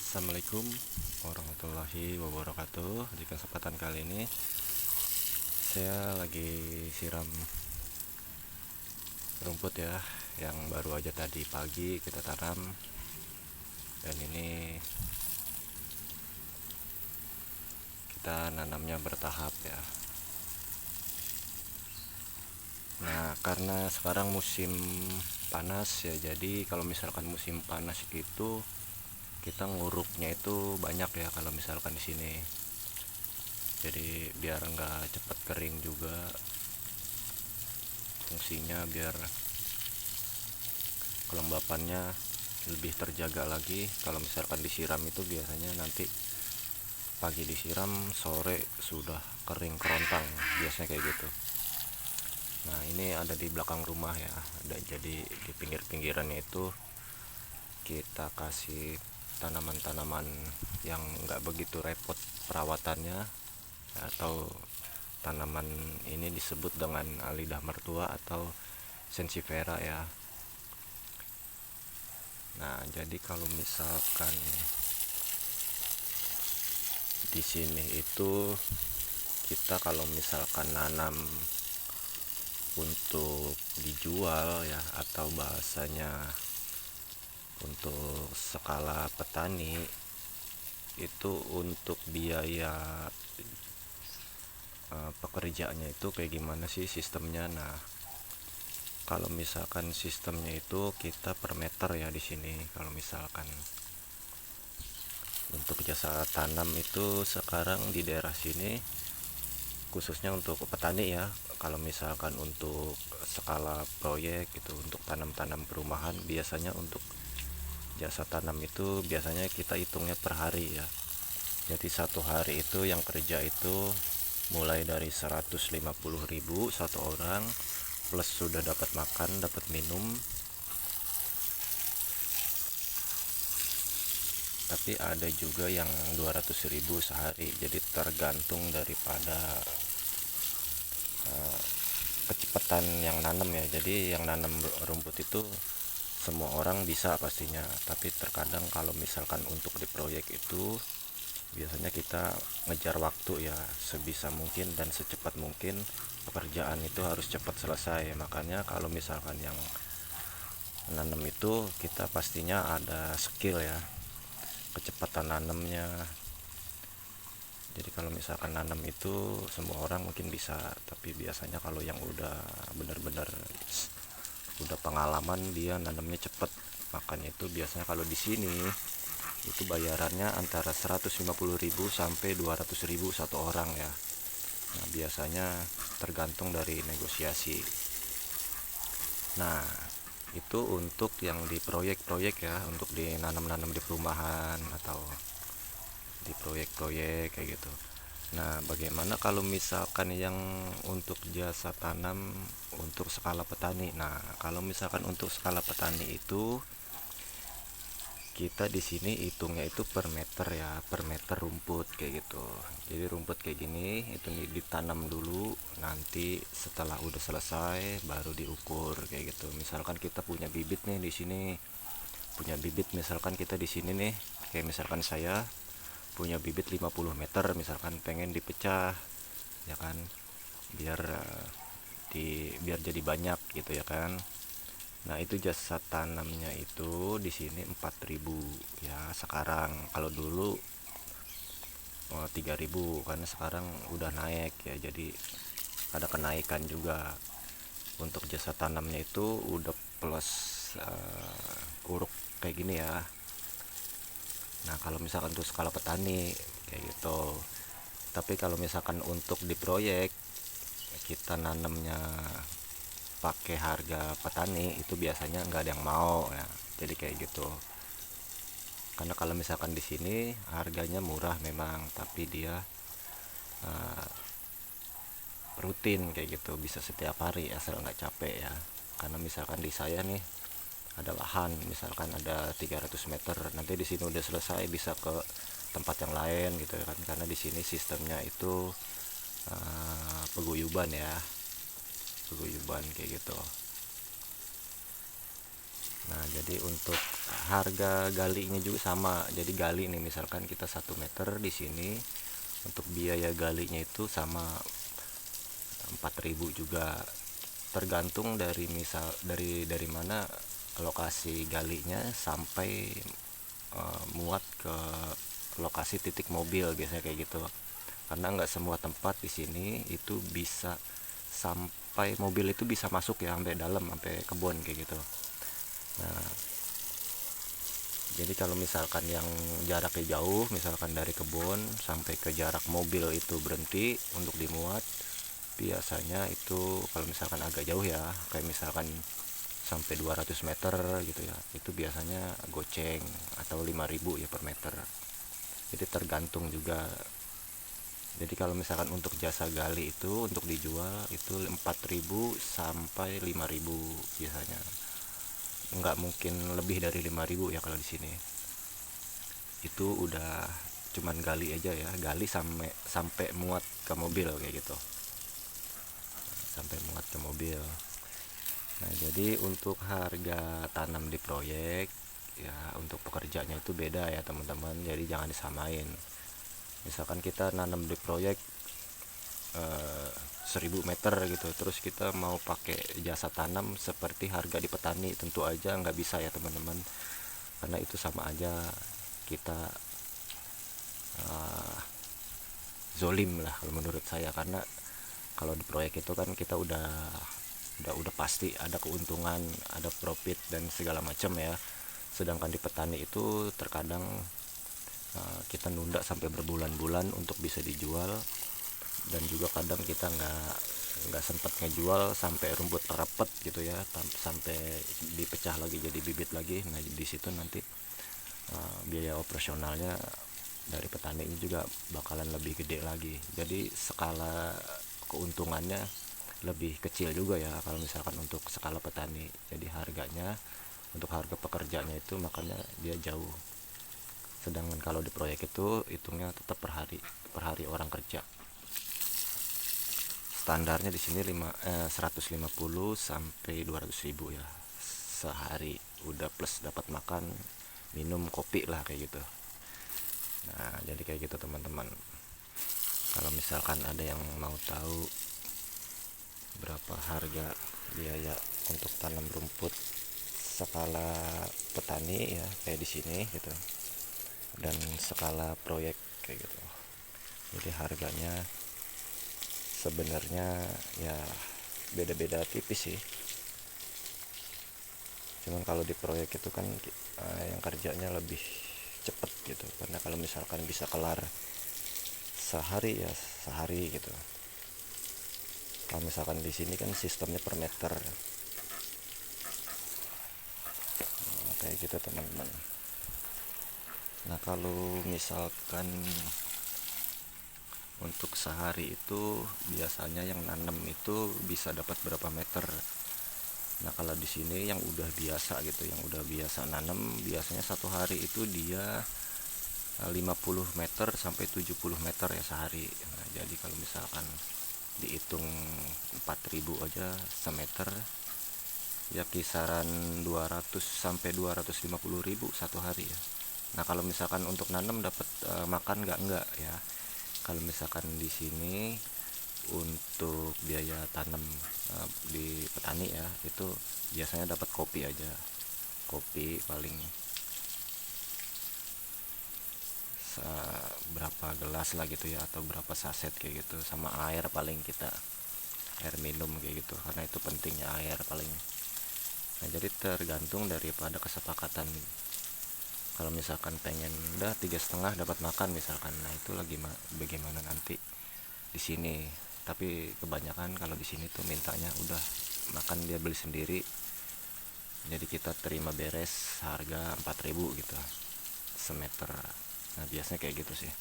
Assalamualaikum warahmatullahi wabarakatuh. Di kesempatan kali ini saya lagi siram rumput ya, yang baru aja tadi pagi kita tanam. Dan ini kita nanamnya bertahap ya. Nah, karena sekarang musim panas ya, jadi kalau misalkan musim panas itu kita nguruknya itu banyak ya kalau misalkan di sini. Jadi biar nggak cepat kering juga, fungsinya biar kelembapannya lebih terjaga lagi. Kalau misalkan disiram itu biasanya nanti pagi disiram, sore sudah kering kerontang, biasanya kayak gitu. Nah, ini ada di belakang rumah ya, ada. Jadi di pinggir-pinggirannya itu kita kasih tanaman-tanaman yang nggak begitu repot perawatannya, atau tanaman ini disebut dengan lidah mertua atau sensifera ya. Nah, jadi kalau misalkan di sini itu kita kalau misalkan nanam untuk dijual ya, atau bahasanya untuk skala petani, itu untuk biaya pekerjaannya itu kayak gimana sih sistemnya. Nah, kalau misalkan sistemnya itu kita per meter ya di sini. Kalau misalkan untuk jasa tanam itu sekarang di daerah sini, khususnya untuk petani ya, kalau misalkan untuk skala proyek itu untuk tanam-tanam perumahan, biasanya untuk jasa tanam itu biasanya kita hitungnya per hari ya. Jadi satu hari itu yang kerja itu mulai dari 150.000 satu orang, plus sudah dapat makan, dapat minum. Tapi ada juga yang 200.000 sehari. Jadi tergantung daripada kecepatan yang nanam ya. Jadi yang nanam rumput itu semua orang bisa pastinya, tapi terkadang kalau misalkan untuk di proyek itu biasanya kita ngejar waktu ya, sebisa mungkin dan secepat mungkin pekerjaan itu harus cepat selesai. Makanya kalau misalkan yang nanam itu kita pastinya ada skill ya, kecepatan nanamnya. Jadi kalau misalkan nanam itu semua orang mungkin bisa, tapi biasanya kalau yang udah benar-benar udah pengalaman, dia nanamnya cepet. Makanya itu biasanya kalau di sini itu bayarannya antara 150.000 sampai 200.000 satu orang ya. Nah, biasanya tergantung dari negosiasi. Nah, itu untuk yang di proyek-proyek ya, untuk di nanam-nanam di perumahan atau di proyek-proyek kayak gitu. Nah, bagaimana kalau misalkan yang untuk jasa tanam untuk skala petani? Nah, kalau misalkan untuk skala petani itu kita di sini hitungnya itu per meter ya, per meter rumput kayak gitu. Jadi rumput kayak gini itu ditanam dulu, nanti setelah udah selesai baru diukur kayak gitu. Misalkan kita punya bibit nih di sini, punya bibit misalkan kita di sini nih, kayak misalkan saya punya bibit 50 meter, misalkan pengen dipecah ya kan, biar biar jadi banyak gitu ya kan. Nah, itu jasa tanamnya itu di sini 4.000 ya sekarang. Kalau dulu 3.000, karena sekarang udah naik ya, jadi ada kenaikan juga. Untuk jasa tanamnya itu udah plus uruk kayak gini ya. Nah, kalau misalkan untuk skala petani kayak gitu. Tapi kalau misalkan untuk di proyek kita nanamnya pakai harga petani, itu biasanya nggak ada yang mau ya. Jadi kayak gitu. Karena kalau misalkan di sini harganya murah memang, tapi dia uh, rutin kayak gitu, bisa setiap hari asal nggak capek ya. Karena misalkan di saya nih ada lahan, misalkan ada 300 meter, nanti di sini udah selesai bisa ke tempat yang lain gitu kan. Karena di sini sistemnya itu peguyuban ya, peguyuban kayak gitu. Nah jadi untuk harga galinya juga sama. Jadi gali nih misalkan kita 1 meter di sini, untuk biaya galinya itu sama 4.000 juga, tergantung dari misal dari mana lokasi galinya sampai muat ke lokasi titik mobil, biasanya kayak gitu. Karena nggak semua tempat di sini itu bisa sampai mobil itu bisa masuk ya sampai dalam, sampai kebun kayak gitu. Nah jadi kalau misalkan yang jaraknya jauh, misalkan dari kebun sampai ke jarak mobil itu berhenti untuk dimuat, biasanya itu kalau misalkan agak jauh ya, kayak misalkan sampai 200 meter gitu ya, itu biasanya goceng atau 5.000 ya per meter. Jadi tergantung juga. Jadi kalau misalkan untuk jasa gali itu untuk dijual itu 4.000 sampai 5.000 biasanya. Nggak mungkin lebih dari 5.000 ya kalau di sini. Itu udah cuman gali aja ya, gali sampai sampai muat ke mobil kayak gitu. Sampai muat ke mobil. Nah, jadi untuk harga tanam di proyek ya, untuk pekerjanya itu beda ya teman-teman. Jadi jangan disamain. Misalkan kita nanam di proyek 1000 meter gitu, terus kita mau pakai jasa tanam seperti harga di petani, tentu aja nggak bisa ya teman-teman, karena itu sama aja kita zolim lah kalau menurut saya. Karena kalau di proyek itu kan kita udah pasti ada keuntungan, ada profit dan segala macam ya. Sedangkan di petani itu terkadang kita nunda sampai berbulan-bulan untuk bisa dijual, dan juga kadang kita nggak sempat ngejual sampai rumput rapet gitu ya, sampai dipecah lagi jadi bibit lagi. Nah di situ nanti biaya operasionalnya dari petani ini juga bakalan lebih gede lagi. Jadi skala keuntungannya lebih kecil juga ya kalau misalkan untuk skala petani. Jadi harganya, untuk harga pekerjaannya itu makanya dia jauh. Sedangkan kalau di proyek itu hitungnya tetap per hari orang kerja. Standarnya di sini 150 sampai 200.000 ya sehari, udah plus dapat makan, minum, kopi lah kayak gitu. Nah jadi kayak gitu teman-teman. Kalau misalkan ada yang mau tahu berapa harga biaya untuk tanam rumput skala petani ya kayak di sini gitu, dan skala proyek kayak gitu, jadi harganya sebenarnya ya beda-beda tipis sih. Cuman kalau di proyek itu kan yang kerjanya lebih cepet gitu, karena kalau misalkan bisa kelar sehari ya sehari gitu. Kalau misalkan di sini kan sistemnya per meter. Nah, kayak gitu teman-teman. Nah kalau misalkan untuk sehari itu biasanya yang nanam itu bisa dapat berapa meter. Nah kalau di sini yang udah biasa gitu, yang udah biasa nanam, biasanya satu hari itu dia 50 meter sampai 70 meter ya sehari. Nah jadi kalau misalkan dihitung 4.000 aja semeter ya, kisaran 200 sampai 250.000 satu hari ya. Nah kalau misalkan untuk nanam dapat makan enggak ya. Kalau misalkan di sini untuk biaya tanam di petani ya, itu biasanya dapat kopi aja, kopi paling berapa gelas lah gitu ya, atau berapa saset kayak gitu, sama air paling kita air minum kayak gitu, karena itu pentingnya air paling. Nah jadi tergantung daripada kesepakatan. Kalau misalkan pengen udah 3,5 dapat makan misalkan, nah itu lagi bagaimana nanti di sini. Tapi kebanyakan kalau di sini tuh mintanya udah makan dia beli sendiri, jadi kita terima beres harga 4.000 gitu semeter. Nah biasanya kayak gitu sih.